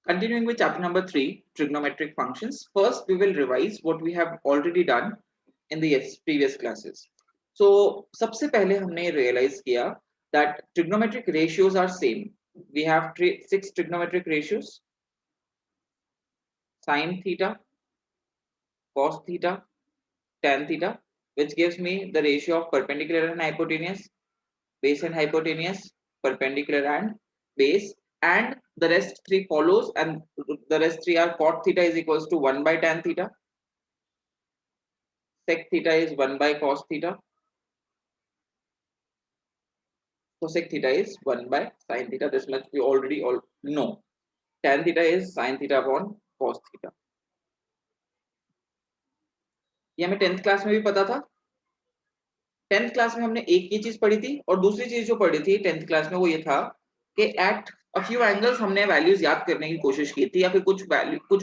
Continuing with chapter number 3, trigonometric functions. First, we will revise what we have already done in the previous classes. So, सबसे पहले हमने realize किया that trigonometric ratios are same. We have 6 trigonometric ratios: sin theta, cos theta, tan theta, which gives me the ratio of perpendicular and hypotenuse, base and hypotenuse, perpendicular and base, and the rest 3 follows, and the rest 3 are cot theta is equals to 1 by tan theta, sec theta is 1 by cos theta, cosec theta is 1 by sin theta. This much we already all know. Tan theta is sin theta upon cos theta. ये हमें 10th class में भी पता था. 10th class में हमने एक ही चीज पढ़ी थी, और दूसरी चीज जो पढ़ी थी 10th क्लास में वो ये था कि एट अ फ्यू एंगल्स हमने वैल्यूज याद करने की कोशिश की थी, या फिर कुछ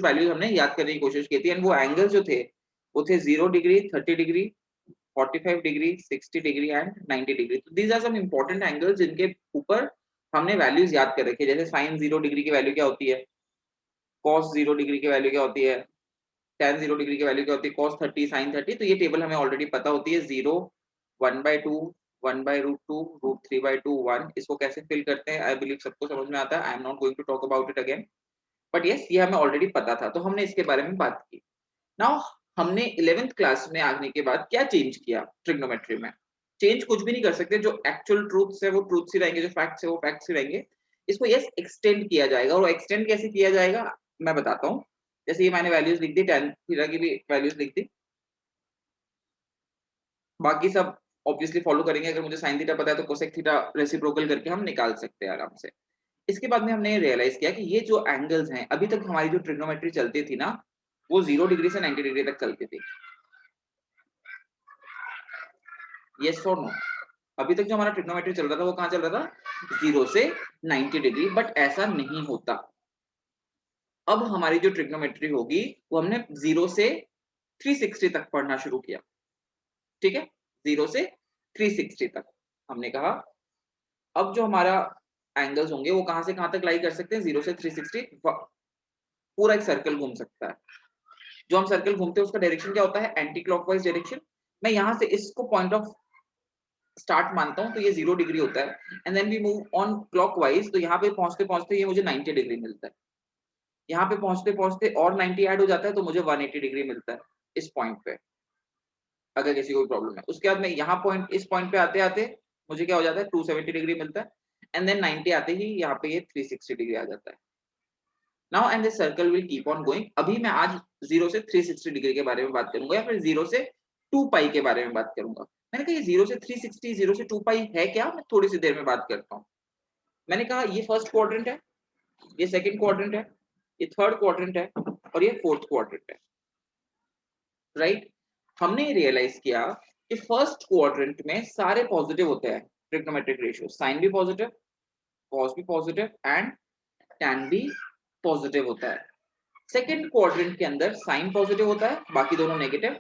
वैल्यूज हमने याद करने की कोशिश की थी, एंड वो एंगल्स जो थे वो थे 0 degree, 30 degree, 45 degree, 60 degree and 90 degree. तो these are some important angles जिनके ऊपर हमने वैल्यूज याद कर रखी है. जैसे साइन 0 डिग्री की वैल्यू क्या होती है, कॉस 0 डिग्री की वैल्यू क्या होती है, tan 0 डिग्री की वैल्यू क्या होती है, cos 30, sin 30. तो ये टेबल हमें ऑलरेडी पता होती है. 0, 1/2, 1/√2, √3/2, 1. इसको कैसे फिल करते हैं आई बिलीव सबको समझ में आता है. I am not going to talk about it again, but yes ये हमें ऑलरेडी पता था, तो हमने इसके बारे में बात की. नाउ हमने 11th क्लास में आने के बाद क्या चेंज किया ट्रिग्नोमेट्री में. चेंज कुछ भी नहीं कर सकते. जो एक्चुअल ट्रूथ्स है वो ट्रूथ्स ही रहेंगे, जो फैक्ट्स है वो फैक्ट्स ही रहेंगे. इसको यस एक्सटेंड किया जाएगा, और एक्सटेंड कैसे किया जाएगा मैं बताता हूँ. जैसे ये मैंने वैल्यूज लिख दी, tan थीटा की भी वैल्यूज लिख दी, बाकी सब ऑब्वियसली फॉलो करेंगे. अगर मुझे sin थीटा पता है तो cosec थीटा रेसिप्रोकल करके हम निकाल सकते हैं आराम से. इसके बाद में हमने रियलाइज किया कि ये जो एंगल्स हैं, अभी तक हमारी जो ट्रिग्नोमेट्री चलती थी ना, वो 0 डिग्री से 90 डिग्री तक चलती थी. यस और नो. अभी तक जो हमारा ट्रिग्नोमेट्री चल रहा था वो कहाँ चल रहा था, 0 से 90 डिग्री. बट ऐसा नहीं होता. अब हमारी जो ट्रिग्नोमेट्री होगी वो हमने 0 से 360 तक पढ़ना शुरू किया. ठीक है, 0 से 360 तक हमने कहा. अब जो हमारा एंगल्स होंगे वो कहां से कहां तक लाई कर सकते हैं, 0 से 360. पूरा एक सर्कल घूम सकता है. जो हम सर्कल घूमते हैं उसका डायरेक्शन क्या होता है, एंटी क्लॉकवाइज डायरेक्शन. मैं यहां से इसको पॉइंट ऑफ स्टार्ट मानता हूं, तो ये 0 डिग्री होता है. And then we move on clockwise. तो यहाँ पे पहुंचते पहुंचते ये मुझे 90 डिग्री मिलता है. यहाँ पे पहुंचते पहुंचते और 90 ऐड हो जाता है तो मुझे 180 डिग्री मिलता है इस पॉइंट पे, अगर किसी को प्रॉब्लम है. उसके बाद में यहाँ पॉइंट, इस पॉइंट पे आते आते मुझे क्या हो जाता है, 270 डिग्री मिलता है. एंड देन 90 आते ही यहाँ पे ये 360 डिग्री आ जाता है. Now and this circle will keep on going. अभी मैं आज 0 से 360 डिग्री के बारे में बात करूंगा, या फिर 0 से 2 पाई के बारे में बात करूंगा. मैंने कहा ये 0 से 360, 0 से 2 पाई है क्या, मैं थोड़ी सी देर में बात करता हूँ. मैंने कहा ये फर्स्ट क्वाड्रेंट है, ये सेकंड क्वाड्रेंट है, ये थर्ड क्वाड्रेंट है, और ये फोर्थ क्वाड्रेंट है. राइट. हमने रियलाइज किया कि फर्स्ट क्वाड्रेंट में सारे पॉजिटिव होते हैं ट्रिग्नोमेट्रिक रेशियो. साइन भी पॉजिटिव, कॉस भी पॉजिटिव, एंड टैन भी पॉजिटिव होता है. सेकंड क्वाड्रेंट के अंदर साइन पॉजिटिव होता है, बाकी दोनों नेगेटिव.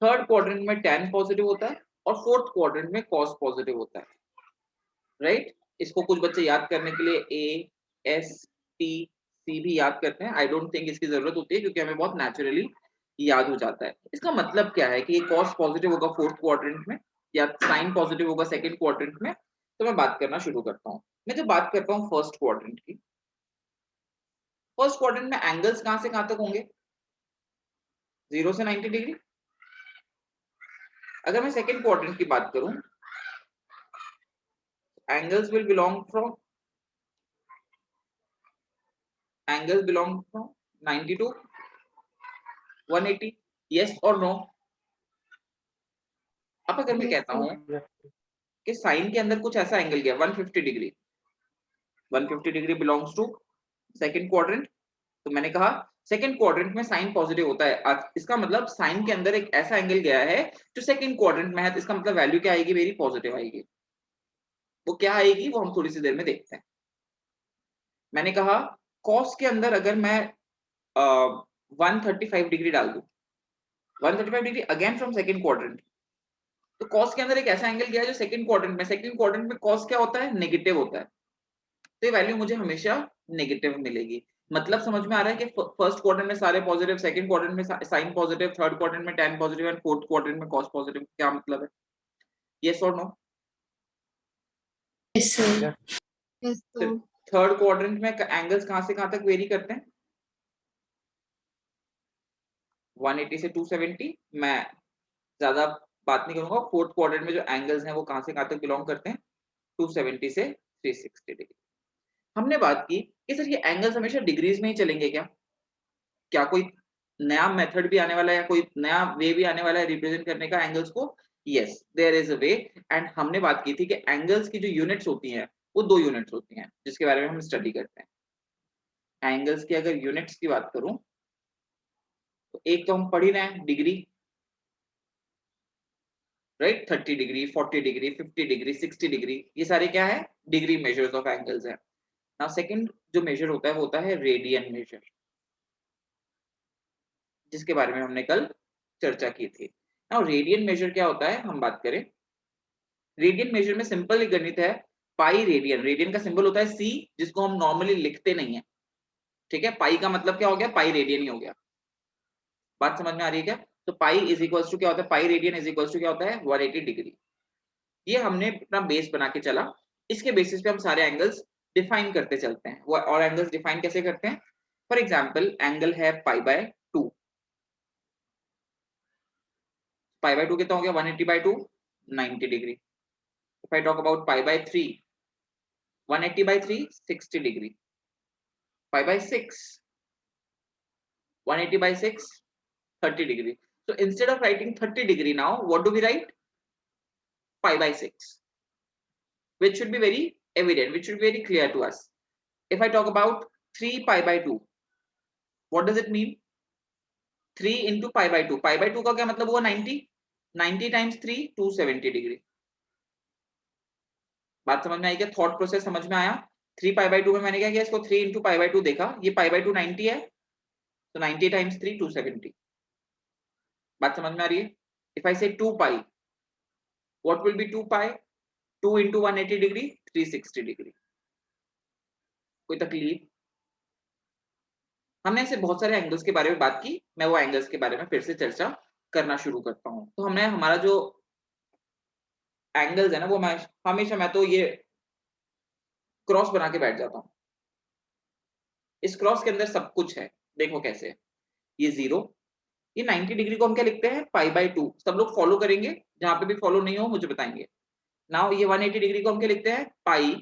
थर्ड क्वाड्रेंट में टैन पॉजिटिव होता है, और फोर्थ क्वाड्रेंट में कॉस पॉजिटिव होता है. राइट. इसको कुछ बच्चे याद करने के लिए ए, एस, टी, सी भी याद करते हैं. आई डोंट थिंक इसकी जरूरत होती है, क्योंकि हमें बहुत नेचुरली याद हो जाता है. इसका मतलब क्या है कि ये कॉस पॉजिटिव होगा फोर्थ क्वाड्रेंट में, या साइन पॉजिटिव होगा सेकंड क्वाड्रेंट में. तो मैं बात करना शुरू करता हूँ. मैं जब बात करता हूँ फर्स्ट क्वाड्रेंट की, फर्स्ट क्वाड्रेंट में एंगल्स कहां से कहां तक होंगे, 0 से 90 डिग्री. अगर मैं सेकंड क्वाड्रेंट की बात करूं, angles will belong from 90 to 180. Yes और नो. अब अगर मैं कहता हूं कि साइन के अंदर कुछ ऐसा एंगल गया 150 degree, 150 degree belongs to second quadrant. तो मैंने कहा सेकंड क्वाड्रेंट में साइन पॉजिटिव होता है. इसका मतलब साइन के अंदर एक ऐसा एंगल गया है जो सेकंड क्वाड्रेंट में है. तो इसका मतलब वैल्यू क्या आएगी, मेरी पॉजिटिव आएगी. वो क्या आएगी वो हम थोड़ी सी देर में देखते हैं. मैंने कहा कॉस के अंदर अगर मैं 135 डिग्री डाल दूं, 135 degree again from second quadrant. तो कॉस के अंदर एक ऐसा एंगल गया है जो सेकंड क्वाड्रेंट में, सेकंड क्वाड्रेंट में कॉस क्या होता है, नेगेटिव होता है. तो ये वैल्यू मुझे हमेशा नेगेटिव मिलेगी. मतलब समझ में आ रहा है कि फर्स्ट क्वाड्रेंट में सारे पॉजिटिव, सेकंड क्वाड्रेंट में साइन पॉजिटिव, थर्ड क्वाड्रेंट में tan positive and fourth quadrant में कॉस पॉजिटिव, क्या मतलब है? यस और no? Yes sir. Yes sir. Third quadrant में एंगल्स कहां से कहां तक वेरी करते हैं? 180 से 270। मैं ज्यादा बात नहीं करूंगा। फोर्थ क्वाड्रेंट में जो एंगल्स हैं वो कहां से कहां तक बिलोंग करते हैं? 270 से 360 डिग्री। हमने बात की कि सर ये एंगल्स हमेशा डिग्रीज में ही चलेंगे क्या? क्या कोई नया मेथड भी आने वाला है या कोई नया वे भी आने वाला है रिप्रेजेंट करने का एंगल्स को? Yes, there is a way. And हमने बात की थी कि एंगल्स की जो यूनिट्स होती हैं वो दो यूनिट्स होती हैं जिसके बारे में हम स्टडी करते हैं। एंगल्स की अगर यूनिट्स की बात करूं तो एक तो हम पढ़ ही रहे हैं, degree, right? 30 degree, 40 degree, 50 degree, 60 degree, ये सारे क्या है? डिग्री मेजर्स ऑफ एंगल्स है। नाउ सेकंड जो मेजर होता है वो होता है रेडियन मेजर, जिसके बारे में हमने कल चर्चा की थी। नाउ रेडियन मेजर क्या होता है, हम बात करें। रेडियन मेजर में सिंपल एक गणित है, पाई रेडियन। रेडियन का सिंबल होता है सी, जिसको हम नॉर्मली लिखते नहीं है, ठीक है? पाई का मतलब क्या हो गया? पाई रेडियन ही हो गया। बात समझ में आ रही है क्या? तो पाई इज इक्वल्स टू क्या होता है? Pi radian is equals to क्या होता है? 180 डिग्री। ये हमने अपना बेस बना के चला, इसके बेसिस पे हम सारे एंगल्स डिफाइन करते चलते हैं। वो और एंगल्स डिफाइन कैसे करते हैं? फॉर एग्जांपल एंगल है पाई बाय 2। पाई बाय 2 कितना हो गया? 180 by 2, 90 degree. If I talk about pi by 3, 180 by 3, 60 degree. Pi by 6, 180 by 6, 30 degree. So instead of writing 30 degree now, what do we write? Pi by 6, which should be very evident, which should be very clear to us. If I talk about 3 pi by 2, what does it mean? 3 into pi by 2. Pi by 2 का क्या मतलब हुआ? 90. 90 times 3, 270 degree. बात समझ में आई क्या? Thought process समझ में आया? 3 pi by 2 में मैंने क्या किया? इसको 3 into pi by 2 देखा, ये pi by 2 90 है, तो 90 times 3, 270. बात समझ में आ रही है? If I say 2 pi, what will be 2 pi? 2 into 180 degree, 360 degree. कोई तकलीफ? हमने ऐसे बहुत सारे एंगल्स के बारे में बात की, मैं वो एंगल्स के बारे में फिर से चर्चा करना शुरू करता हूँ। तो हमने हमारा जो एंगल्स है ना, वो हमेशा मैं तो ये क्रॉस बना के बैठ जाता हूँ। इस क्रॉस के अंदर सब कुछ है, देखो कैसे। ये 0, ये 90 डिग्री को हम क्या लिखते हैं? Pi by 2। सब लोग फॉलो करेंगे, जहां पे भी फॉलो नहीं हो मुझे बताएंगे। नाउ ये 180 डिग्री को हम क्या लिखते हैं? पाई।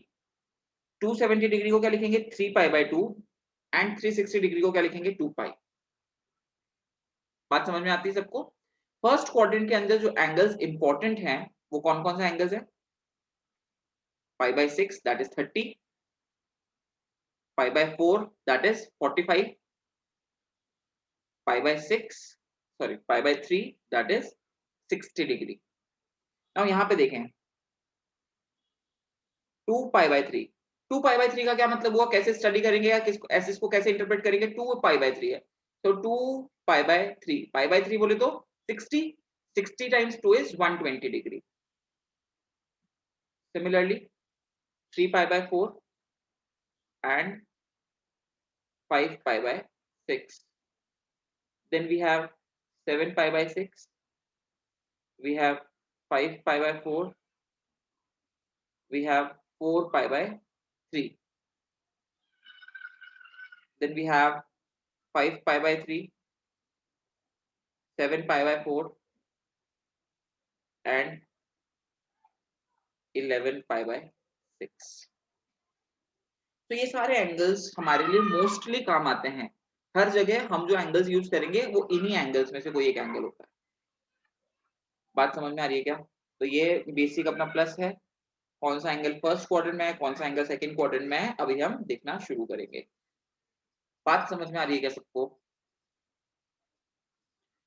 270 डिग्री को क्या लिखेंगे? 3 पाई बाय 2 एंड 360 डिग्री को क्या लिखेंगे? 2 पाई। बात समझ में आती है सबको? फर्स्ट क्वाड्रेंट के अंदर जो एंगल्स इंपॉर्टेंट हैं वो कौन कौन से एंगल्स हैं? पाई by 6 that is 30, pi by 4 that is 45, pi by 6 sorry pi by 3 that is 60 degree. Now यहाँ पे देखें 2 पाई बाय 3, 2 पाई बाय 3 का क्या मतलब हुआ? कैसे स्टडी करेंगे या किसको ऐसे इसको कैसे इंटरप्रेट करेंगे? 2 पाई बाय 3 है, तो 2 पाई बाय 3, पाई बाय 3 बोले तो 60, 60 times 2 is 120 degree. Similarly 3 pi by 4 and 5 pi by 6. Then we have 7 pi by 6. We have 5 pi by 4. We have 4 pi by 3. Then we have 5 pi by 3, 7 pi by 4 and 11 pi by 6. तो ये सारे angles हमारे लिए mostly काम आते हैं। हर जगह हम जो एंगल्स यूज करेंगे वो इन्हीं एंगल्स में से कोई एक एंगल होता है। बात समझ में आ रही है क्या? तो ये बेसिक अपना प्लस है। कौन सा एंगल फर्स्ट क्वाड्रेंट में है, कौन सा एंगल सेकंड क्वाड्रेंट में है, अभी हम देखना शुरू करेंगे। बात समझ में आ रही है क्या सबको?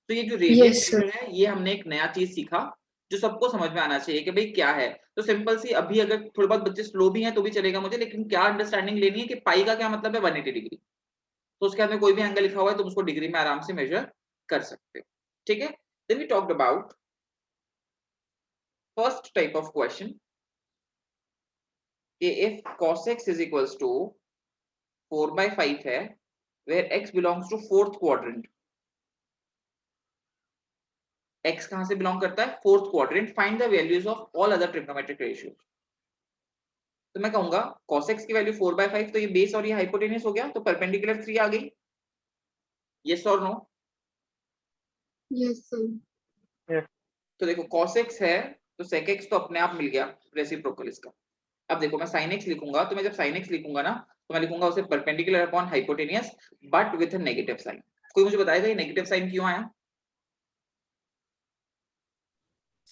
तो ये जो रेडियन यस सर। मेजर है, ये हमने एक नया चीज सीखा जो सबको समझ में आना चाहिए कि भाई क्या है। तो सिंपल सी, अभी अगर थोड़े बहुत बच्चे स्लो भी हैं तो भी चलेगा मुझे, लेकिन क्या अंडरस्टैंडिंग लेनी है कि पाई का क्या मतलब है? 180 डिग्री। तो उसके अंदर कोई भी एंगल लिखा हुआ है तो उसको डिग्री में आराम से मेजर कर सकते हो, ठीक है? Then we talked about first type of question कि if cos x is equals to 4/5 है where x belongs to fourth quadrant. x कहां से बिलोंग करता है? Fourth quadrant. Find the values of all other trigonometric ratios. तो मैं कहूंगा cos x की वैल्यू 4/5, तो ये बेस और ये हाइपोटेन्यूस हो गया, तो परपेंडिकुलर 3 आ गई. यस और नो? Yes, sir. तो देखो cos x है तो sec x तो अपने आप मिल गया रेसिप्रोकल इसका. अब देखो मैं sin x लिखूंगा, तो मैं जब sin x लिखूंगा ना, तो मैं लिखूंगा उसे perpendicular upon hypotenuse but with a negative sign. कोई मुझे बताएगा ये नेगेटिव साइन क्यों आया?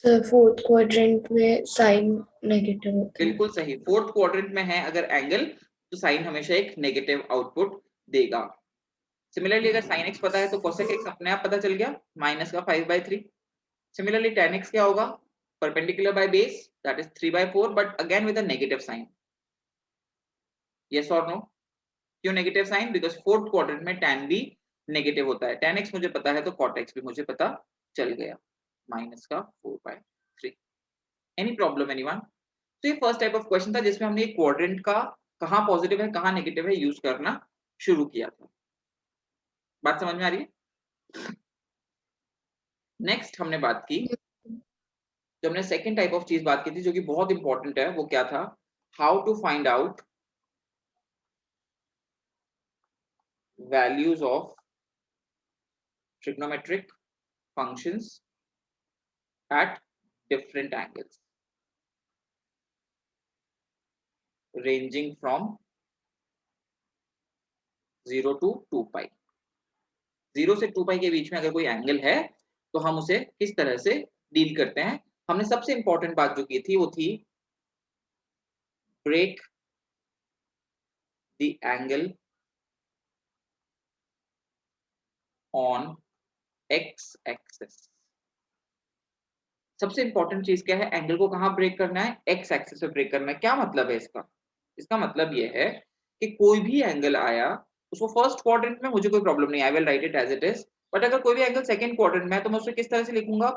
सर फोर्थ क्वाड्रेंट में साइन नेगेटिव होता है. बिल्कुल सही. फोर्थ क्वाड्रेंट में है अगर एंगल, तो साइन हमेशा एक नेगेटिव आउटपुट देगा. सिमिलरली अगर sin x पता है तो cosec x अपने आप पता चल गया, माइनस का 5/3. सिमिलरली tan x क्या होगा? Perpendicular by base, that is 3/4 but again with a negative sign. Yes और नो? क्यों negative sign? Because fourth quadrant में tan भी नेगेटिव होता है. tan x मुझे पता है तो cot x भी मुझे पता चल गया, माइनस का 4/3. Any problem anyone? तो ये फर्स्ट टाइप ऑफ क्वेश्चन था जिसमें हमने क्वाड्रेंट का कहां पॉजिटिव है कहां नेगेटिव है यूज करना शुरू किया था. बात समझ में आ रही है? नेक्स्ट हमने बात की, जो हमने सेकंड टाइप ऑफ चीज बात की थी जो कि बहुत इंपॉर्टेंट है, वो क्या था? How to find out values of trigonometric functions at different angles ranging from 0 to 2π. 0 से 2π के बीच में अगर कोई एंगल है तो हम उसे किस तरह से डील करते हैं. हमने सबसे इंपॉर्टेंट बात जो की थी वो थी break the angle on x axis. सबसे इंपॉर्टेंट चीज क्या है? एंगल को कहां ब्रेक करना है? एक्स एक्सिस पे ब्रेक करना है. क्या मतलब है इसका? इसका मतलब ये है कि कोई भी एंगल आया उसको फर्स्ट क्वाड्रेंट में मुझे कोई प्रॉब्लम नहीं, I will write it as it is. But अगर कोई भी एंगल सेकंड क्वाड्रेंट में है तो मैं उसे किस तरह से लिखूंगा?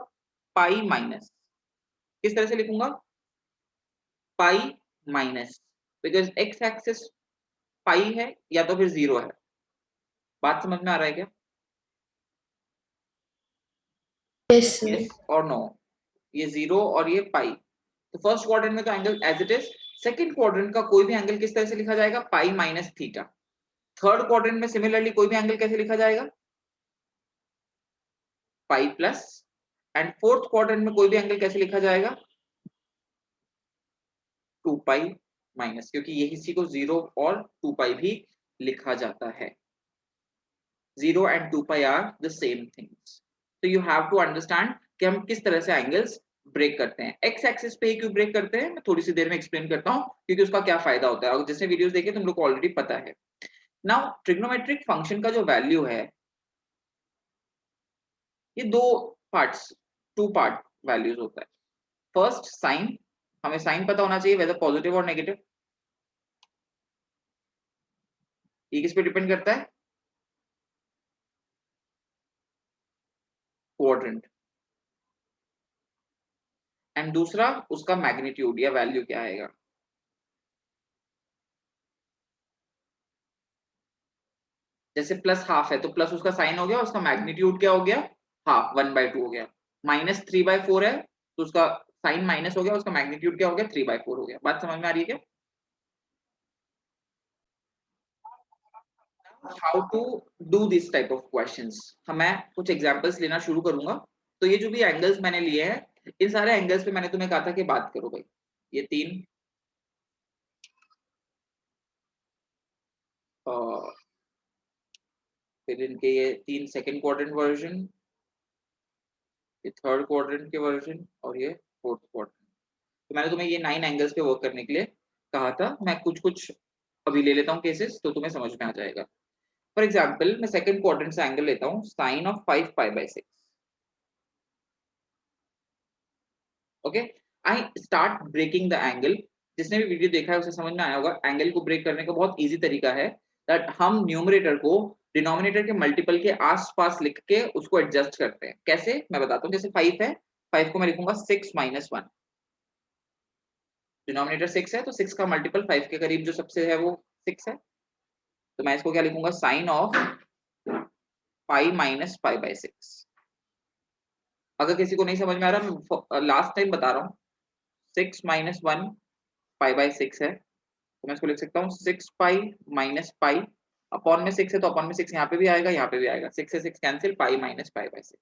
Pi minus. किस तरह से लिखूंगा? Pi minus. Because X axis pi है या तो फिर 0 है. बात समझ में आ रहा है क्या? Yes sir. यस और नो? ये 0 और ये पाई. तो फर्स्ट क्वाड्रेंट में तो angle as it is. Second quadrant का कोई भी एंगल किस तरह से लिखा जाएगा? Pi minus theta. Third quadrant में सिमिलरली कोई भी एंगल कैसे लिखा जाएगा? Pi plus. And fourth quadrant में कोई भी एंगल कैसे लिखा जाएगा? 2π माइनस, क्योंकि यही इसी को 0 और 2π भी लिखा जाता है. 0 and 2π are the same things. तो यू हैव टू अंडरस्टैंड कि हम किस तरह से एंगल्स ब्रेक करते हैं. एक्स एक्सिस पे क्यों ब्रेक करते हैं मैं थोड़ी सी देर में एक्सप्लेन करता हूं, क्योंकि उसका क्या फायदा होता है और जिसने वीडियोस देखे तुम लोग को ऑलरेडी पता है. नाउ ट्रिग्नोमेट्रिक फंक्शन का जो वैल्यू है ये दो पार्ट्स, 2 पार्ट वैल्यूज होता है. First sign. हमें साइन पता होना चाहिए वेदर पॉजिटिव और नेगेटिव. ये किस पे डिपेंड करता है? क्वाड्रेंट. एंड दूसरा उसका मैग्नीट्यूड या वैल्यू क्या आएगा. जैसे प्लस हाफ है तो प्लस उसका साइन हो गया, उसका मैग्नीट्यूड क्या हो गया? हाफ, 1/2 हो गया. माइनस 3/4 है तो उसका साइन माइनस हो गया, उसका मैग्नीट्यूड क्या हो गया? 3/4 हो गया. बात समझ में आ रही है क्या? How to do this type of questions. मैं कुछ एग्जांपल्स लेना शुरू करूंगा. तो ये जो भी एंगल्स मैंने लिए हैं इन सारे एंगल्स पे मैंने तुम्हें कहा था कि बात करो भाई. ये 3 फिर इनके ये 3 सेकंड क्वाड्रेंट वर्जन, ये थर्ड क्वाड्रेंट के वर्जन और ये फोर्थ क्वाड्रेंट. तो मैंने तुम्हें ये 9 एंगल्स पे वर्क करने के लिए कहा था. मैं कुछ कुछ अभी ले लेता हूँ केसेस तो तुम्हें समझ में आ जाएगा. फॉर एग्जाम्पल मैं सेकंड क्वाड्रेंट से एंगल लेता हूँ sine of 5π/6. Okay. I start breaking the angle. जिसने भी वीडियो देखा है उसे समझ में आया होगा एंगल को ब्रेक करने का बहुत इजी तरीका है दैट हम न्यूमरेटर को डिनोमिनेटर के मल्टीपल के आसपास लिख के उसको एडजस्ट करते हैं. कैसे मैं बताता हूँ. जैसे 5 है, 5 को मैं लिखूंगा 6 - 1. डिनोमिनेटर 6 है तो 6 का मल्टीपल 5 के करीब जो सबसे है वो 6 है. तो मैं इसको क्या लिखूंगा, sine of pi minus pi by 6। अगर किसी को नहीं समझ में आ रहा, मैं लास्ट टाइम बता रहा हूँ, 6 माइनस 1 पाई बाय 6 है, तो मैं इसको लिख सकता हूँ 6 पाई माइनस पाई, अपॉन में 6 है तो अपॉन में 6 यहाँ पे भी आएगा, यहाँ पे भी आएगा, 6 से 6 cancel, pi minus pi by 6,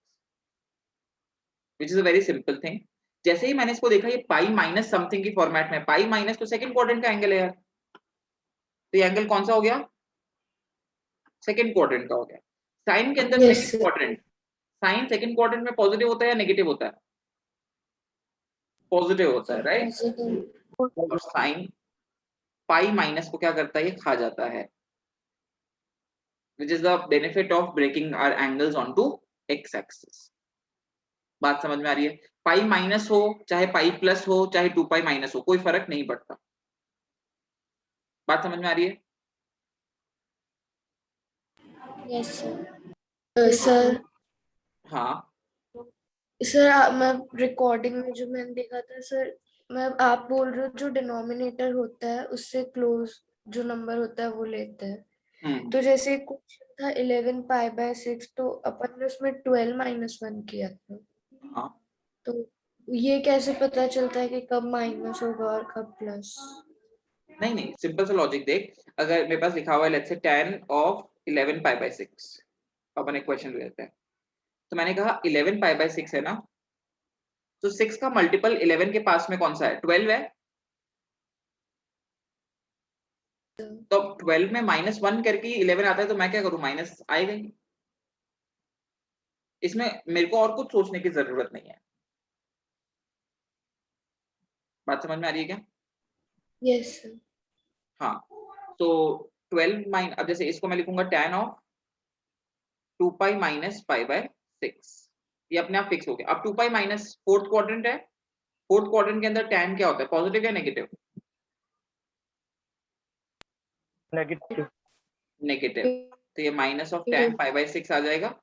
which is a very simple thing. जैसे ही मैंने इसको देखा ये पाई माइनस समथिंग की फॉर्मेट में, पाई माइनस तो सेकंड क्वाड्रेंट का एंगल है यार, तो ये एंगल कौन सा हो गया, सेकंड क्वाड्रेंट का हो गया। साइन के अंदर Yes, second sir. Quadrant, sine second quadrant में पॉजिटिव होता है या नेगेटिव होता है, पॉजिटिव होता है, राइट। Positive. और साइन पाई माइनस को क्या करता है, ये खा जाता है, which is the benefit of breaking our angles onto x axis। बात समझ में आ रही है, पाई माइनस हो चाहे पाई प्लस हो चाहे 2 पाई माइनस हो, कोई फर्क नहीं पड़ता। बात समझ में आ रही है। Yes, sir. Sir, हाँ सर मैं रिकॉर्डिंग में जो मैंने देखा था सर, मैं आप बोल रहे हो जो डिनोमिनेटर होता है उससे क्लोज जो नंबर होता है वो लेते हैं, तो जैसे क्वेश्चन था 11 पाई बाय 6, तो अपन ने उसमें 12 माइनस 1 किया था, हाँ, तो ये कैसे पता चलता है कि कब माइनस होगा और कब प्लस? नहीं नहीं, सिंपल सा लॉजिक देख, अगर मेरे पास लिखा हुआ है let's say tan of 11 pi by 6, अपन एक क्वेश्चन ले लेते हैं, तो मैंने कहा 11 पाई बाय 6 है ना, तो 6 का मल्टीपल 11 के पास में कौन सा है, 12 है, तो 12 में माइनस 1 करके 11 आता है, तो मैं क्या करूं, माइनस आएगा ही, इसमें मेरे को और कुछ सोचने की जरूरत नहीं है। बात समझ में आ रही है क्या। Yes sir. हाँ, तो 12 माइन, अब जैसे इसको मैं लिखूंगा tan of 2 pi minus pi by 6, ये अपने आप फिक्स हो गया। अब 2 पाई माइनस फोर्थ क्वाड्रेंट है, फोर्थ क्वाड्रेंट के अंदर tan क्या होता है, पॉजिटिव या नेगेटिव, नेगेटिव। नेगेटिव, तो ये minus of tan pi by 6 आ जाएगा,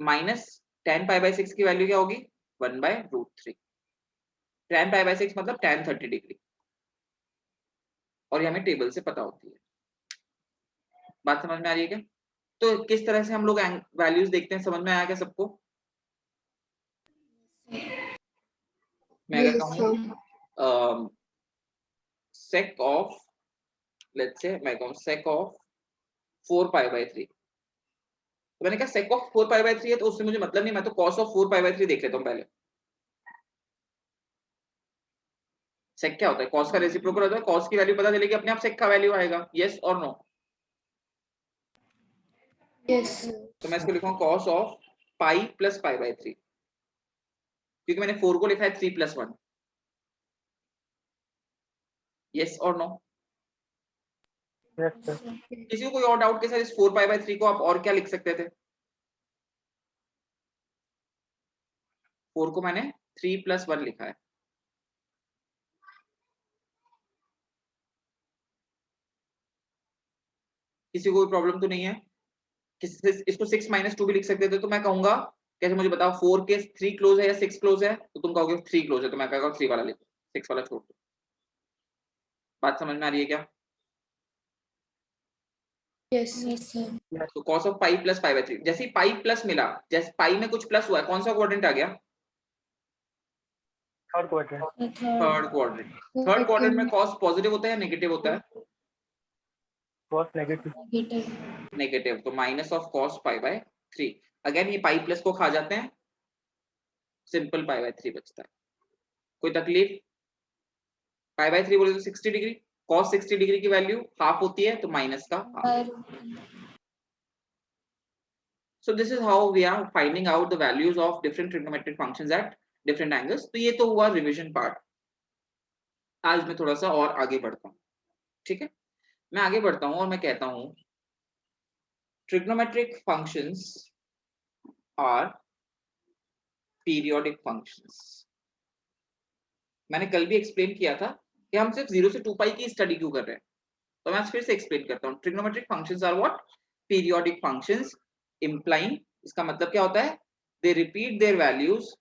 माइनस tan पाई बाय 6 की वैल्यू क्या होगी, 1/√3, tan पाई बाय 6 मतलब tan 30 डिग्री, और ये हमें टेबल से पता होती है। बात समझ में आ रही है क्या। तो किस तरह से हम लोग वैल्यूज देखते हैं, समझ में आया क्या सबको। मैं अगर Yes, sir. कहूँ sec ऑफ, लेट्स से मैं कहूँ sec ऑफ 4 पाई बाय 3, तो मैंने कहा sec ऑफ 4 पाई बाय 3 है, तो उससे मुझे मतलब नहीं, मैं तो cos ऑफ 4 पाई बाय 3 देख लेता हूँ पहले। sec क्या होता है, cos का रेसिप्रोकल होता है, cos की वैल्यू पता चलेगी अपने आप sec का वैल्यू आएगा, यस और नो। यस तो मैं इसको लिखूंगा cos of pi plus pi by 3, क्योंकि मैंने 4 को लिखा है 3 + 1, यस और नो। Yes sir. किसी को कोई और डाउट के साथ इस 4 पाई बाय 3 को आप और क्या लिख सकते थे, 4 को मैंने 3 + 1 लिखा है, किसी को कोई प्रॉब्लम तो नहीं है। इसको 6 - 2 भी लिख सकते थे, तो मैं कहूंगा कैसे, मुझे बताओ 4 के 3 क्लोज है या 6 क्लोज है, तो तुम कहोगे 3 क्लोज है, तो मैं कहूंगा 3 वाला लिखो, 6 वाला छोड़ दो। बात समझ में आ रही है क्या। Yes sir. तो cos of pi plus pi by 3, जैसे ही पाई प्लस मिला, जैसे पाई में कुछ प्लस हुआ है, कौन सा क्वाड्रेंट आ गया, third quadrant. Third quadrant. Third quadrant में cos पॉजिटिव होता है या नेगेटिव होता है, कॉस नेगेटिव। नेगेटिव, तो minus of cos pi by 3, again ये पाई प्लस को खा जाते हैं, सिंपल पाई बाय 3 बचता है। कोई तकलीफ, पाई बाय 3 बोले तो 60 डिग्री, cos 60 डिग्री की वैल्यू हाफ होती है, तो माइनस का half. So this is how we are finding out the values of different trigonometric functions at different angles। तो ये तो हुआ रिवीजन पार्ट। आज मैं थोड़ा सा और आगे बढ़ता हूँ, ठीक है, मैं आगे बढ़ता हूँ और मैं कहता हूँ trigonometric functions are periodic functions। मैंने कल भी एक्सप्लेन किया था कि हम सिर्फ 0 से 2 पाई की स्टडी क्यों कर रहे हैं, तो मैं आज फिर से एक्सप्लेन करता हूँ। trigonometric functions are what, periodic functions, implying, इसका मतलब क्या होता है, they repeat their values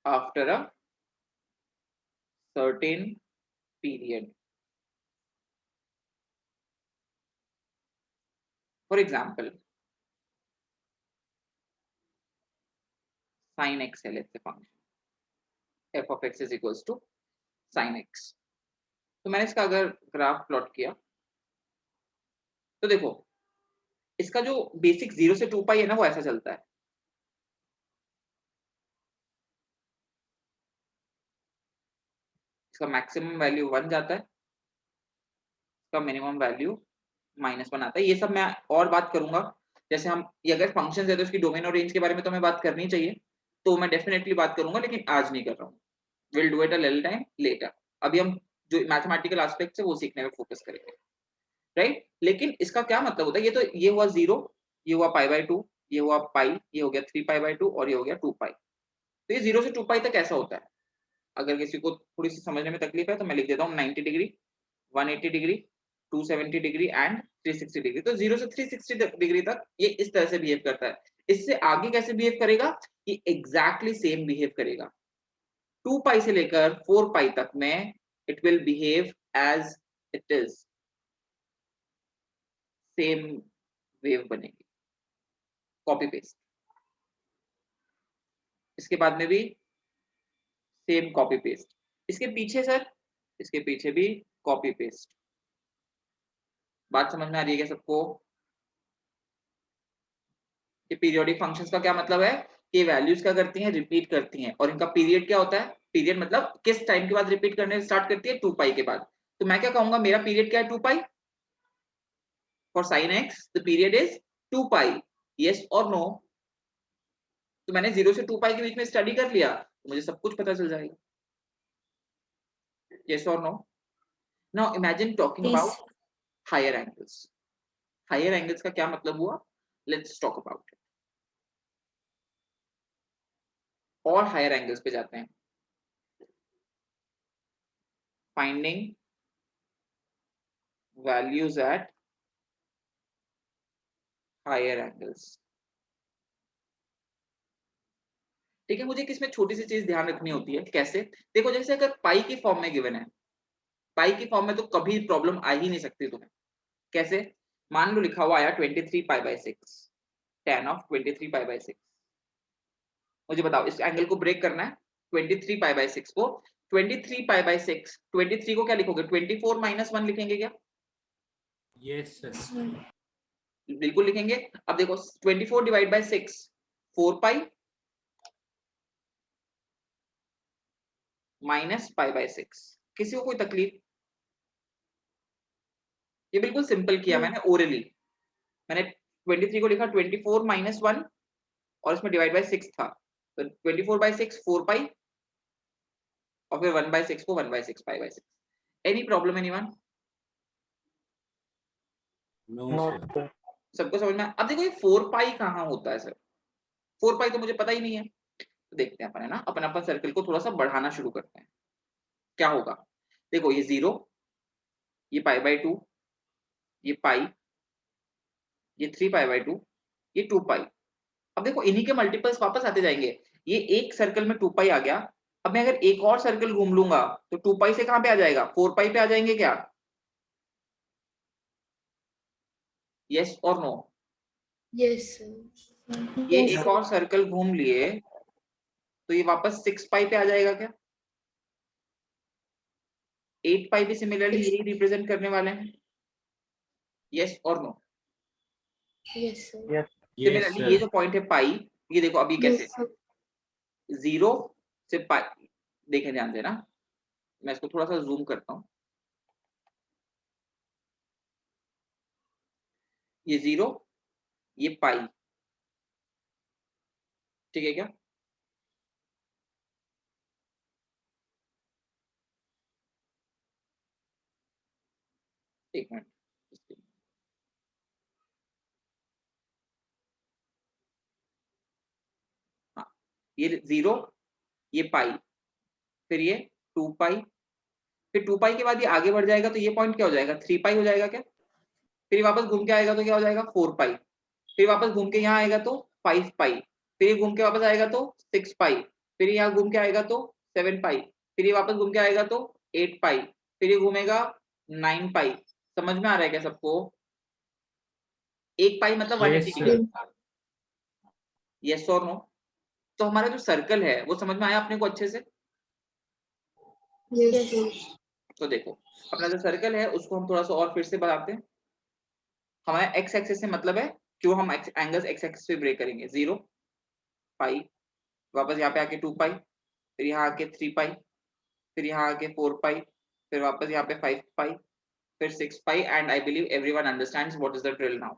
after a certain period. For example, sin x है let's say function f of x is equals to sin x. तो मैंने इसका अगर ग्राफ प्लॉट किया तो देखो इसका जो बेसिक 0 से 2 पाई है ना वो ऐसा चलता है। इसका मैक्सिमम वैल्यू 1 जाता है, इसका मिनिमम वैल्यू -1 आता है। ये सब मैं और बात करूंगा, जैसे हम ये अगर फंक्शंस है तो इसकी डोमेन और रेंज के बारे में तो मैं बात करनी चाहिए, तो मैं डेफिनेटली बात करूंगा, लेकिन आज नहीं कर रहा हूँ। Will do it a little time later. अभी हम जो मैथमेटिकल एस्पेक्ट्स है वो सीखने में फोकस करेंगे, राइट। लेकिन इसका क्या मतलब होता है, ये तो ये हुआ 0, ये हुआ π/2, ये हुआ पाई, ये हो गया 3π/2 और ये हो गया 2 पाई। तो ये 0 से 2 पाई तक ऐसा होता है। अगर किसी को थोड़ी सी समझने में तकलीफ है तो मैं लिख देता हूँ 90 degree, 180 degree, 270 degree and 360 degree. तो 0 से 360 डिग्री तक ये इस तरह से बिहेव करता है। इससे आगे कैसे बिहेव करेगा, ये एग्जैक्टली सेम बिहेव करेगा। 2 पाई से लेकर 4 पाई तक में it will behave as it is, same wave बनेगी, कॉपी पेस्ट। इसके बाद में भी सेम कॉपी पेस्ट, इसके पीछे सर, इसके पीछे भी कॉपी पेस्ट। बात समझ में आ रही है क्या सबको? ये पीरियोडिक फंक्शंस का क्या मतलब है कि वैल्यूज क्या करती हैं, रिपीट करती हैं, और इनका पीरियड क्या होता है, पीरियड मतलब किस टाइम के बाद रिपीट करने स्टार्ट करती है, 2 पाई के बाद। तो मैं क्या कहूंगा, मेरा पीरियड क्या है, 2 pi. For sine X the period is 2 pi, yes और नो। तो मैंने 0 से 2 पाई के बीच में स्टडी कर लिया तो मुझे सब कुछ पता चल जाएगा, यस और no. Now imagine talking about higher angles. Higher angles का क्या मतलब हुआ, लेट्स टॉक अबाउट इट। और हायर एंगल्स पे जाते हैं। Finding values at higher angles. ठीक है, मुझे किसमें छोटी सी चीज ध्यान रखनी होती है, कैसे? देखो जैसे अगर पाई की फॉर्म में गिवन है, पाई की फॉर्म में तो कभी प्रॉब्लम आ ही नहीं सकती तुम्हें। कैसे? मान लो लिखा हुआ आया 23 π/6, tan ऑफ 23 π/6। मुझे बताओ इस एंगल को ब्रेक करना है, 23 π/6 को, 23 π/6, 23 को क्या लिखोगे, 24 - 1 लिखेंगे क्या? यस सर, बिल्कुल लिखेंगे। अब देखो 24 डिवाइड बाय 6, 4 पाई माइनस π/6। किसी को कोई तकलीफ? ये बिल्कुल सिंपल किया मैंने ओरली। मैंने 23 को लिखा 24 - 1 और इसमें डिवाइड बाय 6 था, तो 24/6 4 पाई और फिर 1/6 को 1/6 π/6। Any problem anyone? No no sir, sir. सबको समझ में? अब देखो ये 4 पाई कहाँ होता है सर, 4 पाई तो मुझे पता ही नहीं है। तो देखते हैं अपन, है ना, अपन सर्कल को थोड़ा सा बढ़ाना शुरू करते हैं। क्या होगा, देखो ये 0, ये π/2, ये पाई, ये 3π/2, ये 2 पाई। अब देखो इन्हीं के मल्टीपल्स वापस आते जाएंगे। ये एक सर्कल में 2 पाई आ गया, अब मैं अगर एक और सर्कल घूम लूंगा तो 2 पाई से कहां पे आ जाएगा, 4 पाई पे आ जाएंगे क्या? यस और नो? यस ये एक और सर्कल घूम लिए तो ये वापस 6 पाई पे आ जाएगा क्या? 8 पाई भी सिमिलरली यही रिप्रेजेंट करने वाले हैं, यस और no? Yes yes yes similarly ये सर, जो पॉइंट है पाई, ये देखो अभी कैसे 0 से पाई, देखें ध्यान देना, मैं इसको थोड़ा सा जूम करता हूं। ये 0, ये पाई, ठीक है क्या? एक मिनट, हाँ, ये 0, ये पाई, फिर ये 2 पाई, फिर 2 पाई के बाद ये आगे बढ़ जाएगा तो ये पॉइंट क्या हो जाएगा, 3 पाई हो जाएगा क्या? फिर ये वापस घूम के आएगा तो क्या हो जाएगा, 4 पाई, फिर वापस घूम के यहाँ आएगा तो 5 पाई, फिर ये घूम के वापस आएगा तो 6 पाई, फिर यहाँ घूम के आएगा तो 7 पाई, फिर ये वापस घूम के आएगा तो 8 पाई, फिर ये घूमेगा 9 पाई। समझ में आ रहा है क्या सबको? 1 पाई मतलब 180 Yes, डिग्री। यस और नो? तो हमारा जो सर्कल है वो समझ में आया अपने को अच्छे से? यस तो देखो अपना जो सर्कल है उसको हम थोड़ा सा और फिर से बनाते हैं। हमारा एक्स एक्सिस से मतलब है क्यों हम एंगल्स एक्स एक्सिस पे ब्रेक करेंगे। 0 पाई, वापस यहाँ पे आके 2 पाई, फिर यहाँ आके 3 पाई, फिर यहाँ आके 4 पाई, फिर वापस यहाँ पे 5 पाई, फिर 6 pi. And I believe everyone understands what is the drill now.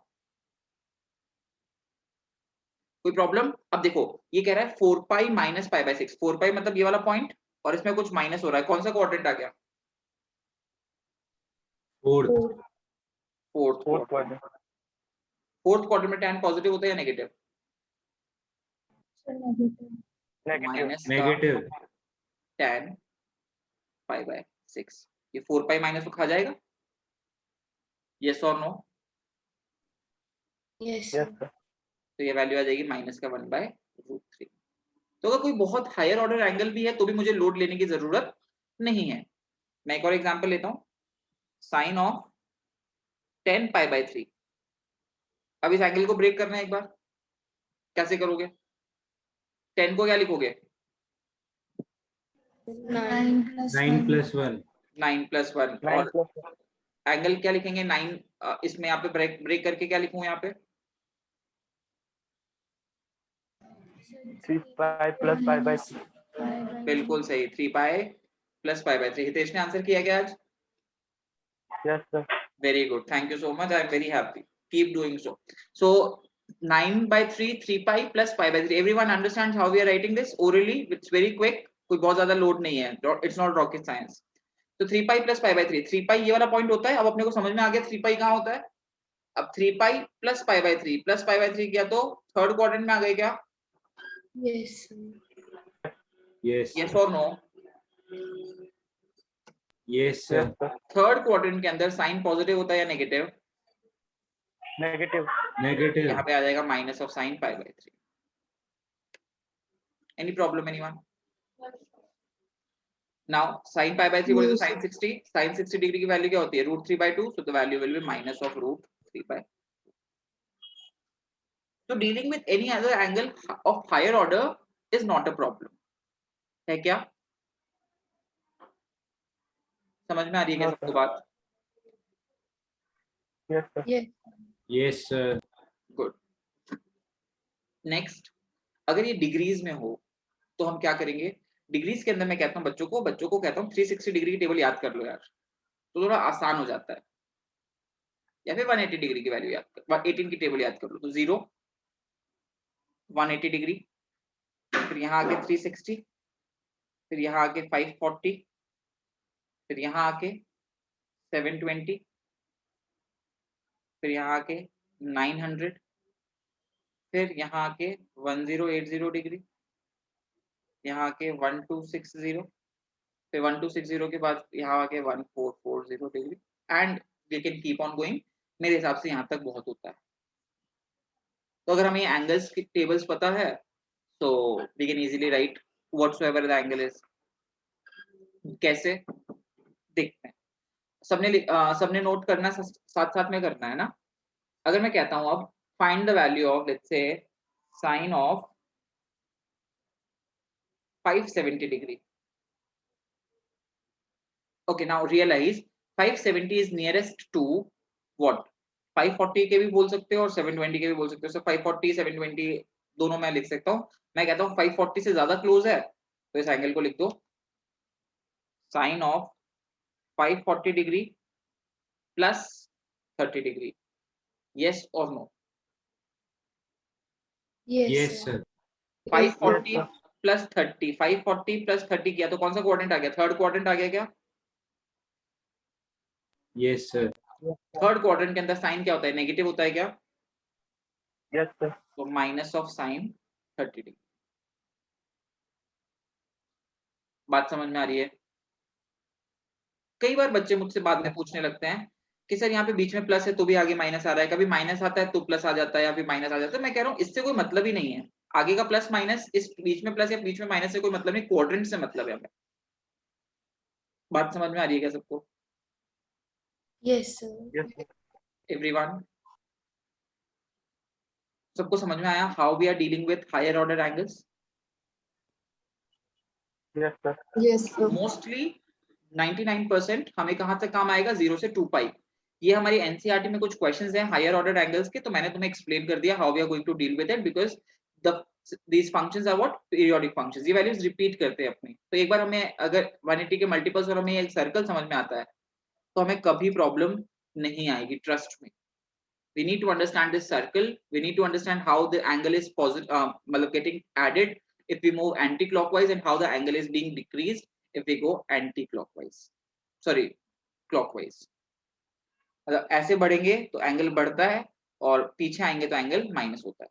कोई प्रॉब्लम? अब देखो ये कह रहा है 4 पाई माइनस पाई बाय 6। 4 पाई मतलब ये वाला पॉइंट और इसमें कुछ माइनस हो रहा है। कौन सा क्वाड्रेंट आ गया? fourth, fourth fourth quadrant. Quadrant. Fourth quadrant में tan पॉजिटिव होता है या नेगेटिव? नेगेटिव। माइनस का negative, tan पाई बाय 6। ये 4 पाई माइनस को खा जाएगा? यस और नो? Yes yes sir. तो ये वैल्यू आ जाएगी माइनस का 1/√3। तो अगर कोई बहुत हायर ऑर्डर एंगल भी है तो भी मुझे लोड लेने की जरूरत नहीं है। मैं एक और एग्जांपल लेता हूं, साइन ऑफ 10 पाई बाय 3। अब इस एंगल को ब्रेक करना है एक बार, कैसे करोगे? 10 को क्या लिखोगे? 9 9 plus 1, 9 + 1। 9 और प्लस एंगल क्या लिखेंगे? 9। इसमें यहाँ पे ब्रेक करके क्या लिखूं यहाँ पे? 3 पाई प्लस पाई बाय 3। बिल्कुल सही, 3 pi plus pi by 3। Hitesh ने आंसर किया क्या आज? Yes sir. Very good. Thank you so much. I am very happy. Keep doing so. So 9/3, 3 pi plus pi by 3. Everyone understands how we are writing this orally? It's very quick. कोई बहुत ज्यादा load नहीं है. It's not rocket science. तो 3 pi plus pi by 3. 3 pi ये वाला point होता है. अब अपने को समझ में आ गया 3 pi कहाँ होता है. अब 3 pi plus pi by 3 plus pi by 3 किया तो थर्ड क्वाड्रेंट में आ गए क्या? Yes yes, Yes or no? yes sir, yes sir. Third quadrant के अंदर साइन पॉजिटिव होता है या नेगेटिव? नेगेटिव। negative, यहाँ पे आ जाएगा minus of sine pi by 3. Any problem anyone? Now sin pi by 3 बोले तो sin 60 डिग्री की वैल्यू क्या होती है? √3/2. So the value will be minus of √3/2. So dealing with any other angle of higher order is not a problem. है क्या? समझ में आ रही है क्या सबको बात? Yes sir. yes sir, good. Next, अगर ये डिग्रीज में हो तो हम क्या करेंगे? डिग्रीज के अंदर मैं कहता हूँ बच्चों को कहता हूँ 360 डिग्री की टेबल याद कर लो यार, तो थोड़ा आसान हो जाता है. या फिर 180 डिग्री की वैल्यू याद कर, 18 की टेबल याद कर लो. तो 0 180 डिग्री, फिर यहाँ आके 360, फिर यहाँ आके 540, फिर यहाँ आके 720, फिर यहाँ आके 900, फिर यहाँ आके 1080 डिग्री, यहाँ आके 1260, फिर 1260 के बाद यहाँ आके 1440 degree. And we can keep on going. मेरे हिसाब से यहाँ तक बहुत होता है. तो अगर हमें एंगल्स की टेबल्स पता है तो we can easily write whatsoever the angle is. कैसे देखते हैं? सबने नोट करना, साथ साथ में करना है ना. अगर मैं कहता हूं अब find the value of let's say sine of 570 degree. Okay, now realise 570 is nearest to what? 540 के भी बोल सकते हो और 720 के भी बोल सकते हो. सो 540 720 दोनों मैं लिख सकता हूं. मैं कहता हूं 540 से ज्यादा क्लोज है तो इस एंगल को लिख दो sine of 540 degree plus 30 degree. Yes और no? yes sir, 540 plus 30, 540 plus 30 किया तो कौन सा क्वाड्रेंट आ गया? थर्ड क्वाड्रेंट आ गया क्या? yes sir, थर्ड क्वाड्रेंट के अंदर साइन क्या होता है? नेगेटिव होता है क्या? Yes sir. तो माइनस ऑफ साइन 30 डिग्री. बात समझ में आ रही है? कई बार बच्चे मुझसे बाद में पूछने लगते हैं कि सर यहाँ पे बीच में प्लस है तो भी आगे माइनस आ रहा है, कभी माइनस आता है तो प्लस आ जाता है या फिर माइनस आ जाता है. मैं कह रहा हूँ इससे कोई मतलब ही नहीं है. आगे का प्लस माइनस, इस बीच में प्लस या बीच में माइनस से कोई मतलब नहीं, क्वाड्रेंट से मतलब है हमें. बात समझ में आ रही है क्या सबको? Yes, sir. Yes, sir. Everyone सबको समझ में आया how we are dealing with higher order angles? Yes, sir. Yes, sir. Mostly 99% हमें कहां तक काम आएगा? 0 से 2 पाई। ये हमारी एनसीईआरटी में कुछ क्वेश्चंस हैं हायर ऑर्डर एंगल्स के, तो मैंने तुम्हें एक्सप्लेन कर दिया how we are going to deal with it because these functions are what periodic functions। ये वैल्यूज रिपीट करते हैं अपनी, तो एक बार हमें अगर 180 के मल्टीपल्स और हमें एक सर्कल समझ में आता है तो हमें कभी प्रॉब्लम नहीं आएगी, trust me. we need to understand this circle, we need to understand how the angle is positive getting added if we move anti-clockwise and how the angle is being decreased if we go anti-clockwise, sorry clockwise। मतलब ऐसे बढ़ेंगे तो angle बढ़ता है और पीछे आएंगे तो एंगल माइनस होता है।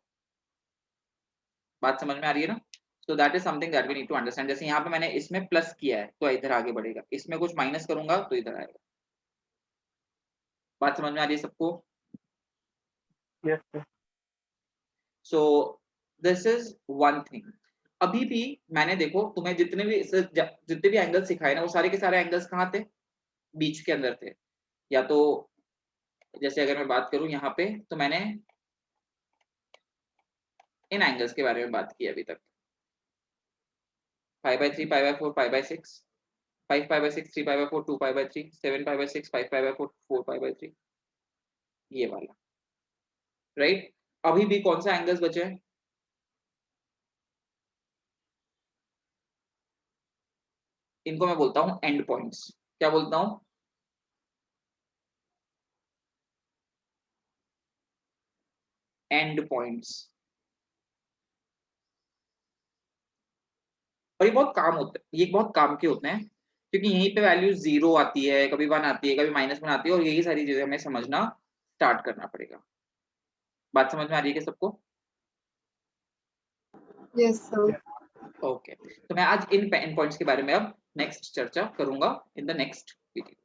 बात समझ में आ रही है ना? so that is something that we need to understand। जैसे यहाँ पे मैंने इसमें प्लस किया है तो इधर आगे बढ़ेगा, इसमें कुछ माइनस करूंगा तो इधर आएगा। बात समझ में आ रही है सबको? Yes, sir. so this is one thing। अभी भी मैंने देखो तुम्हें जितने भी एंगल्स सिखाए ना वो सारे के सारे एंगल्स कहाँ थे? बीच के अंदर थे। या तो जैसे अगर मैं बात करूं यहाँ पे तो मैंने इन एंगल्स के बारे में बात की अभी तक, 5/3, 5/4, 5/6, 5/6, 3/4, 2/3, 7/6, 5/4, 4/3, ये वाला, राइट? अभी भी कौन सा एंगल्स बचे हैं? इनको मैं बोलता हूं एंड पॉइंट्स। क्या बोलता हूं? And points. और ये बहुत काम होता है, ये बहुत काम के होते हैं क्योंकि यहीं पे वैल्यू 0 आती है, कभी 1 आती है, कभी -1 आती है और यही सारी चीजें हमें समझना स्टार्ट करना पड़ेगा। बात समझ में आ रही है क्या सबको? Yes, sir. ओके, तो मैं आज इन पॉइंट्स के बारे में अब नेक्स्ट चर्चा करूंगा इन द नेक्स्ट वीडियो।